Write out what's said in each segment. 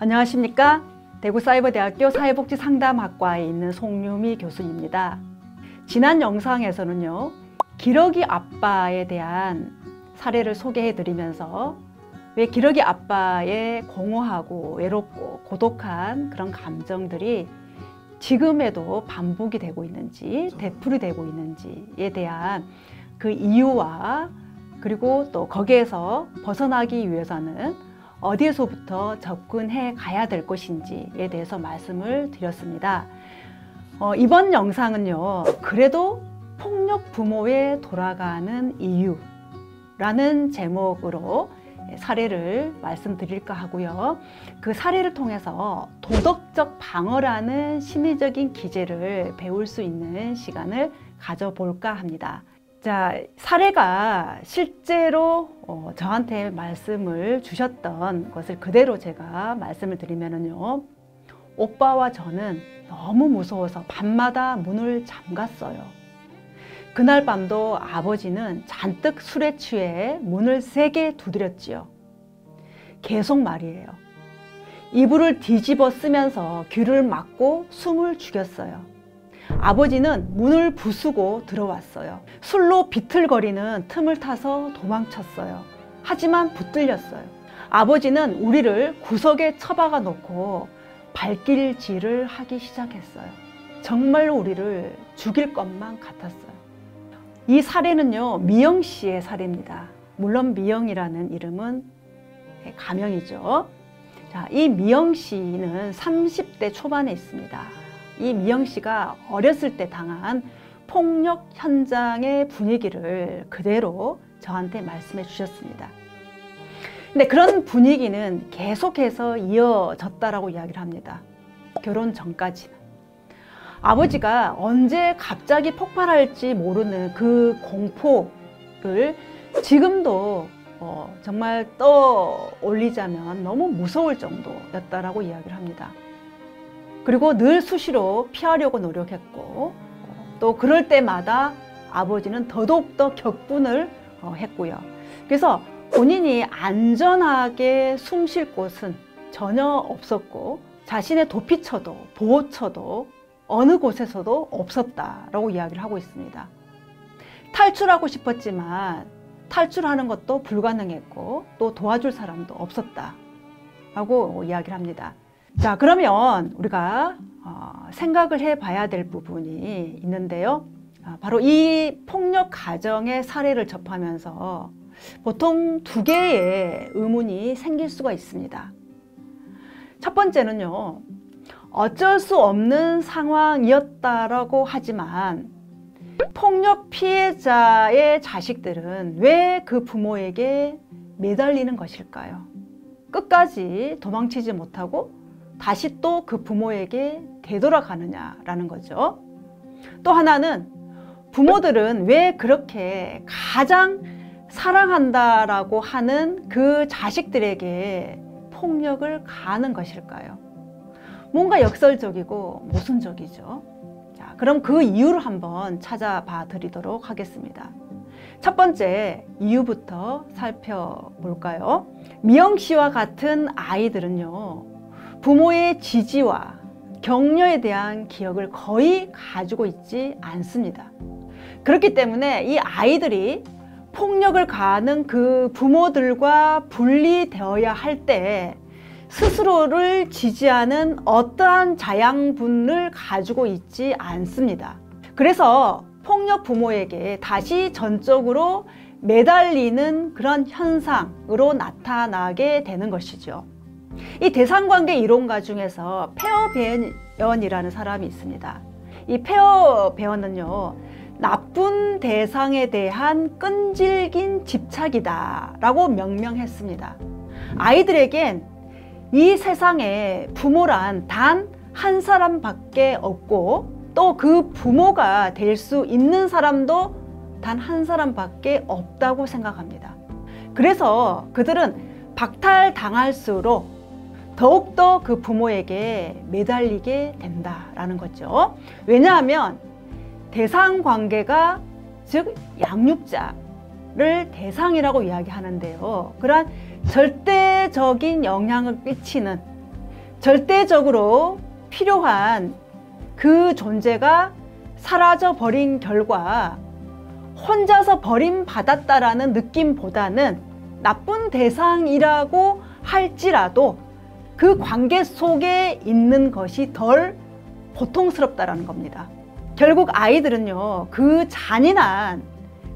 안녕하십니까? 대구사이버대학교 사회복지상담학과에 있는 송유미 교수입니다. 지난 영상에서는요, 기러기 아빠에 대한 사례를 소개해 드리면서 왜 기러기 아빠의 공허하고 외롭고 고독한 그런 감정들이 지금에도 반복이 되고 있는지 되풀이 되고 있는지에 대한 그 이유와 그리고 또 거기에서 벗어나기 위해서는 어디에서부터 접근해 가야 될 것인지에 대해서 말씀을 드렸습니다. 이번 영상은요, 그래도 폭력 부모에 돌아가는 이유라는 제목으로 사례를 말씀드릴까 하고요. 그 사례를 통해서 도덕적 방어라는 심리적인 기제를 배울 수 있는 시간을 가져볼까 합니다. 자, 사례가 실제로 저한테 말씀을 주셨던 것을 그대로 제가 말씀을 드리면은요, 오빠와 저는 너무 무서워서 밤마다 문을 잠갔어요. 그날 밤도 아버지는 잔뜩 술에 취해 문을 세게 두드렸지요. 계속 말이에요. 이불을 뒤집어 쓰면서 귀를 막고 숨을 죽였어요. 아버지는 문을 부수고 들어왔어요. 술로 비틀거리는 틈을 타서 도망쳤어요. 하지만 붙들렸어요. 아버지는 우리를 구석에 처박아 놓고 발길질을 하기 시작했어요. 정말로 우리를 죽일 것만 같았어요. 이 사례는요, 미영 씨의 사례입니다. 물론 미영이라는 이름은 가명이죠. 자, 이 미영 씨는 30대 초반에 있습니다. 이 미영 씨가 어렸을 때 당한 폭력 현장의 분위기를 그대로 저한테 말씀해 주셨습니다. 근데 그런 분위기는 계속해서 이어졌다라고 이야기를 합니다. 결혼 전까지는. 아버지가 언제 갑자기 폭발할지 모르는 그 공포를 지금도 정말 떠올리자면 너무 무서울 정도였다라고 이야기를 합니다. 그리고 늘 수시로 피하려고 노력했고, 또 그럴 때마다 아버지는 더더욱더 격분을 했고요. 그래서 본인이 안전하게 숨 쉴 곳은 전혀 없었고, 자신의 도피처도 보호처도 어느 곳에서도 없었다라고 이야기를 하고 있습니다. 탈출하고 싶었지만 탈출하는 것도 불가능했고, 또 도와줄 사람도 없었다라고 이야기를 합니다. 자, 그러면 우리가 생각을 해봐야 될 부분이 있는데요. 바로 이 폭력 가정의 사례를 접하면서 보통 두 개의 의문이 생길 수가 있습니다. 첫 번째는요, 어쩔 수 없는 상황이었다라고 하지만 폭력 피해자의 자식들은 왜 그 부모에게 매달리는 것일까요? 끝까지 도망치지 못하고 다시 또 그 부모에게 되돌아가느냐라는 거죠. 또 하나는 부모들은 왜 그렇게 가장 사랑한다라고 하는 그 자식들에게 폭력을 가하는 것일까요? 뭔가 역설적이고 모순적이죠. 자, 그럼 그 이유를 한번 찾아봐 드리도록 하겠습니다. 첫 번째 이유부터 살펴볼까요? 미영 씨와 같은 아이들은요, 부모의 지지와 격려에 대한 기억을 거의 가지고 있지 않습니다. 그렇기 때문에 이 아이들이 폭력을 가하는 그 부모들과 분리되어야 할 때 스스로를 지지하는 어떠한 자양분을 가지고 있지 않습니다. 그래서 폭력 부모에게 다시 전적으로 매달리는 그런 현상으로 나타나게 되는 것이죠. 이 대상관계 이론가 중에서 페어 배언이라는 사람이 있습니다. 이 페어 배언은요, 나쁜 대상에 대한 끈질긴 집착이다 라고 명명했습니다. 아이들에겐 이 세상에 부모란 단 한 사람밖에 없고, 또 그 부모가 될 수 있는 사람도 단 한 사람밖에 없다고 생각합니다. 그래서 그들은 박탈당할수록 더욱더 그 부모에게 매달리게 된다라는 거죠. 왜냐하면 대상 관계가, 즉 양육자를 대상이라고 이야기하는데요, 그러한 절대적인 영향을 끼치는 절대적으로 필요한 그 존재가 사라져 버린 결과 혼자서 버림받았다라는 느낌보다는 나쁜 대상이라고 할지라도 그 관계 속에 있는 것이 덜 고통스럽다라는 겁니다. 결국 아이들은요, 그 잔인한,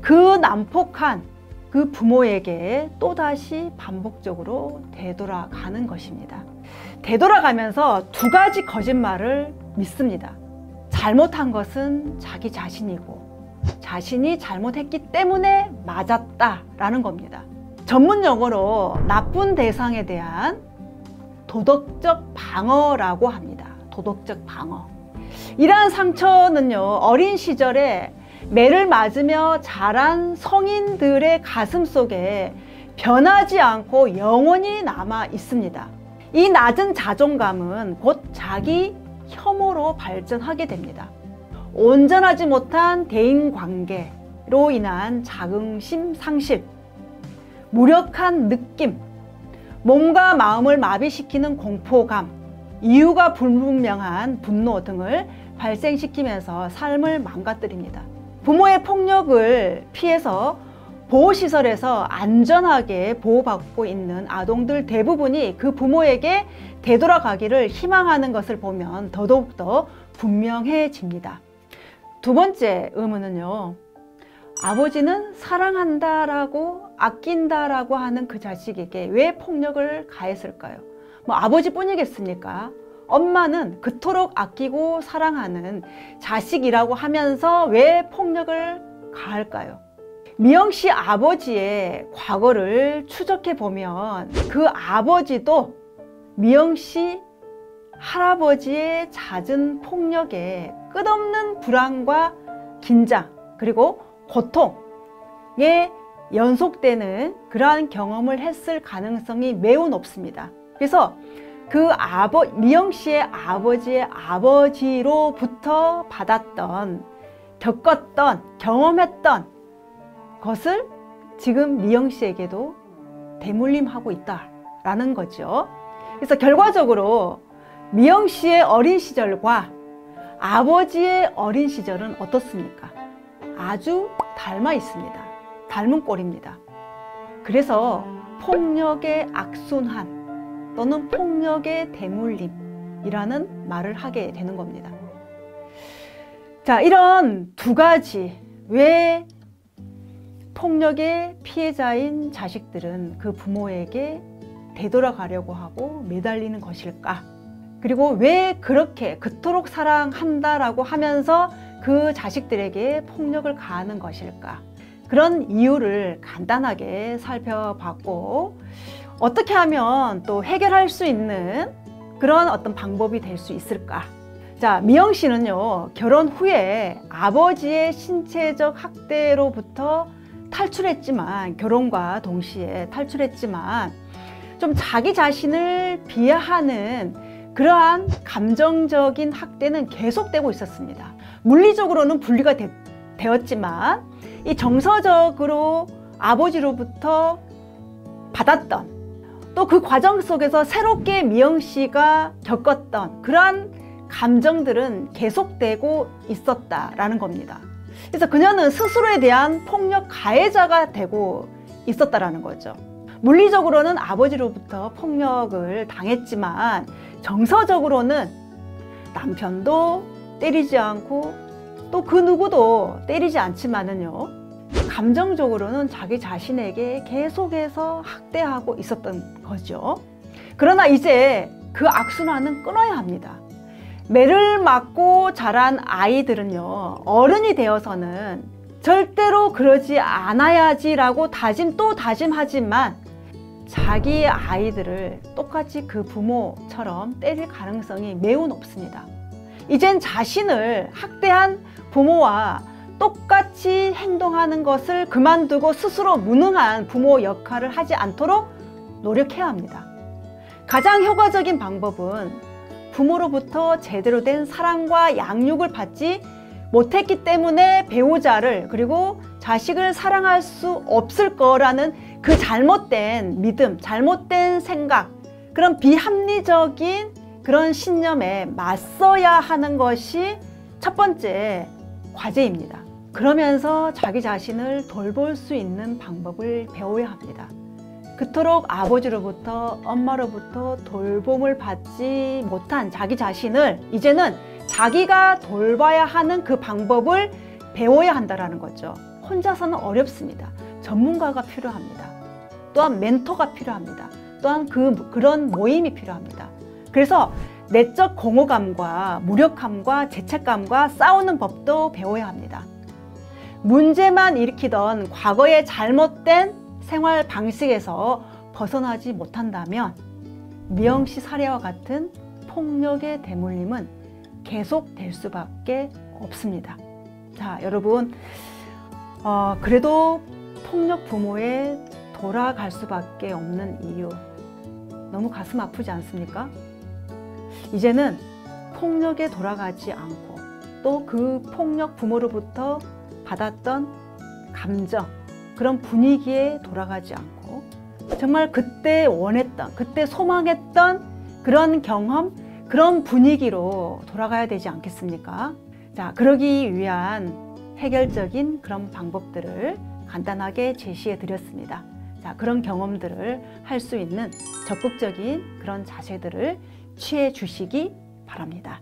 그 난폭한 그 부모에게 또다시 반복적으로 되돌아가는 것입니다. 되돌아가면서 두 가지 거짓말을 믿습니다. 잘못한 것은 자기 자신이고 자신이 잘못했기 때문에 맞았다라는 겁니다. 전문 용어로 나쁜 대상에 대한 도덕적 방어라고 합니다. 도덕적 방어. 이러한 상처는요, 어린 시절에 매를 맞으며 자란 성인들의 가슴 속에 변하지 않고 영원히 남아 있습니다. 이 낮은 자존감은 곧 자기 혐오로 발전하게 됩니다. 온전하지 못한 대인관계로 인한 자긍심 상실, 무력한 느낌, 몸과 마음을 마비시키는 공포감, 이유가 불분명한 분노 등을 발생시키면서 삶을 망가뜨립니다. 부모의 폭력을 피해서 보호시설에서 안전하게 보호받고 있는 아동들 대부분이 그 부모에게 되돌아가기를 희망하는 것을 보면 더더욱더 분명해집니다. 두 번째 의문은요, 아버지는 사랑한다라고 아낀다라고 하는 그 자식에게 왜 폭력을 가했을까요? 뭐 아버지뿐이겠습니까? 엄마는 그토록 아끼고 사랑하는 자식이라고 하면서 왜 폭력을 가할까요? 미영 씨 아버지의 과거를 추적해 보면 그 아버지도 미영 씨 할아버지의 잦은 폭력에 끝없는 불안과 긴장 그리고 고통에 연속되는 그러한 경험을 했을 가능성이 매우 높습니다. 그래서 그 미영 씨의 아버지의 아버지로부터 받았던, 겪었던, 경험했던 것을 지금 미영 씨에게도 대물림하고 있다라는 거죠. 그래서 결과적으로 미영 씨의 어린 시절과 아버지의 어린 시절은 어떻습니까? 아주 닮아 있습니다. 닮은 꼴입니다. 그래서 폭력의 악순환 또는 폭력의 대물림이라는 말을 하게 되는 겁니다. 자, 이런 두 가지, 왜 폭력의 피해자인 자식들은 그 부모에게 되돌아가려고 하고 매달리는 것일까? 그리고 왜 그렇게 그토록 사랑한다라고 하면서 그 자식들에게 폭력을 가하는 것일까? 그런 이유를 간단하게 살펴봤고, 어떻게 하면 또 해결할 수 있는 그런 어떤 방법이 될 수 있을까? 자, 미영 씨는요, 결혼 후에 아버지의 신체적 학대로부터 탈출했지만, 결혼과 동시에 탈출했지만, 좀 자기 자신을 비하하는 그러한 감정적인 학대는 계속되고 있었습니다. 물리적으로는 분리가 되었지만, 이 정서적으로 아버지로부터 받았던, 또 그 과정 속에서 새롭게 미영 씨가 겪었던 그러한 감정들은 계속되고 있었다라는 겁니다. 그래서 그녀는 스스로에 대한 폭력 가해자가 되고 있었다라는 거죠. 물리적으로는 아버지로부터 폭력을 당했지만 정서적으로는 남편도 때리지 않고 또 그 누구도 때리지 않지만은요, 감정적으로는 자기 자신에게 계속해서 학대하고 있었던 거죠. 그러나 이제 그 악순환은 끊어야 합니다. 매를 맞고 자란 아이들은요, 어른이 되어서는 절대로 그러지 않아야지라고 또 다짐하지만 자기 아이들을 똑같이 그 부모처럼 때릴 가능성이 매우 높습니다. 이젠 자신을 학대한 부모와 똑같이 행동하는 것을 그만두고 스스로 무능한 부모 역할을 하지 않도록 노력해야 합니다. 가장 효과적인 방법은 부모로부터 제대로 된 사랑과 양육을 받지 못했기 때문에 배우자를 그리고 자식을 사랑할 수 없을 거라는 그 잘못된 믿음, 잘못된 생각, 그런 비합리적인 그런 신념에 맞서야 하는 것이 첫 번째 과제입니다. 그러면서 자기 자신을 돌볼 수 있는 방법을 배워야 합니다. 그토록 아버지로부터 엄마로부터 돌봄을 받지 못한 자기 자신을 이제는 자기가 돌봐야 하는 그 방법을 배워야 한다는 거죠. 혼자서는 어렵습니다. 전문가가 필요합니다. 또한 멘토가 필요합니다. 또한 그런 모임이 필요합니다. 그래서 내적 공허감과 무력감과 죄책감과 싸우는 법도 배워야 합니다. 문제만 일으키던 과거의 잘못된 생활 방식에서 벗어나지 못한다면 미영 씨 사례와 같은 폭력의 대물림은 계속될 수밖에 없습니다. 자, 여러분, 그래도 폭력 부모에 돌아갈 수밖에 없는 이유, 너무 가슴 아프지 않습니까? 이제는 폭력에 돌아가지 않고 또 그 폭력 부모로부터 받았던 감정, 그런 분위기에 돌아가지 않고 정말 그때 원했던, 그때 소망했던 그런 경험, 그런 분위기로 돌아가야 되지 않겠습니까? 자, 그러기 위한 해결적인 그런 방법들을 간단하게 제시해 드렸습니다. 자, 그런 경험들을 할 수 있는 적극적인 그런 자세들을 취해 주시기 바랍니다.